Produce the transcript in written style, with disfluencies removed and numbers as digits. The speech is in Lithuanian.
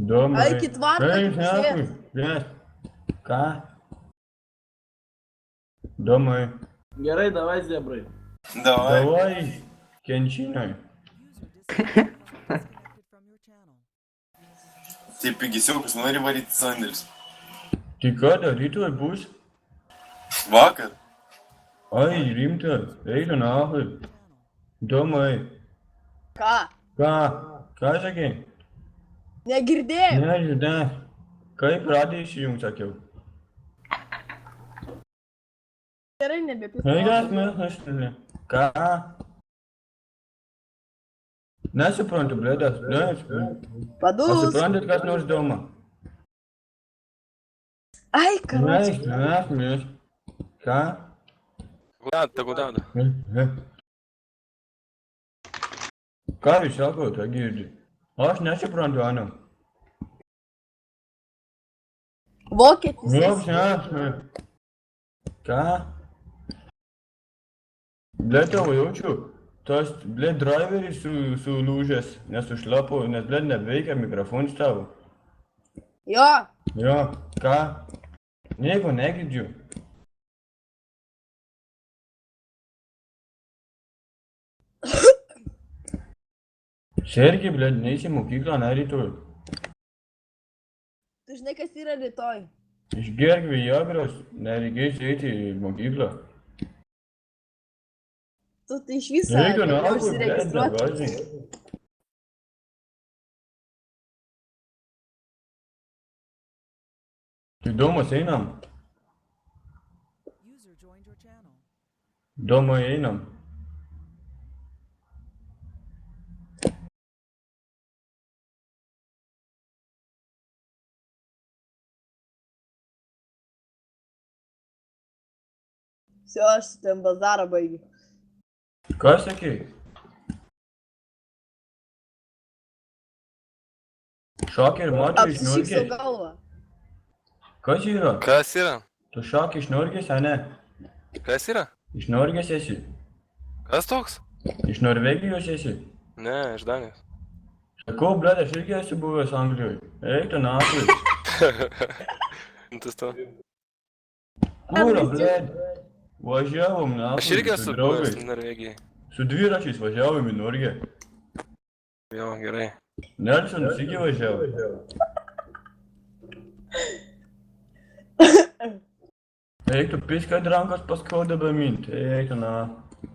Domai. Eikit vartą, Eik, klausėt. nekui. Ves. Ką? Domai. Gerai, davai zebrai. Давай. Davai. Kenčinai. Tie pigisiukus nori varyti sandėlis. Tai kada rytoj bus? Vakar. Ai, rimta. Eina nahai. Domai. Ką? Ką? Ką sakei? Negirdėjau. Nežinau. Kaip radiją įsijungt, sakiau. Gerai, Eik, nebepirkau. aš ne. Ką? Nesuprantu, blėdas. Nesuprantu. Padus. Suprantat, kas nors doma? Ai, karoči. Nežinau. Ką? Куда? Ką jūs sakote, girdi? Aš nesuprantu, Ana. Vokietis. Joks, esi. ne. Ką? Ble, tavo jaučiu. Tas, ble, driveris sulūžęs, nesušlapo, nes, ble, neveikia mikrofonas tavo. Jo. Jo, ką? Nieko negirdžiu. Sergi, ble, neisi į mokyklą, ne rytoj. Tu žinai, kas yra rytoj. Išgerk Viagros, nereikės eiti į mokyklą. Tu tai iš viso Reikia nahui, ble, neužsiregistruoti. nevažinai. Tai Domas einam. Domai einam. Все, aš su ten bazarą baigiu. Ką sakei? Šakė ir matai iš Apsišyk savo Norgės. galvą. Kas yra? Kas yra? Tu šakė iš Norgės, a ne? Kas yra? Iš Norgės esi? Kas toks? Iš Norvegijos esi? Ne, iš Danijos. Sakau, blėd, aš irgi esu buvęs Anglijoje. Eik tu nahui. Tas to. Kur, blėd? Važiavom nahui. Aš irgi esu buvęs Norvegijai. Su dviračiais važiavom į Norgę. Jo, gerai. Nelsonas irgi važiavo. Eik tu piskad rankos paskauda be mint. Eik tu nahui.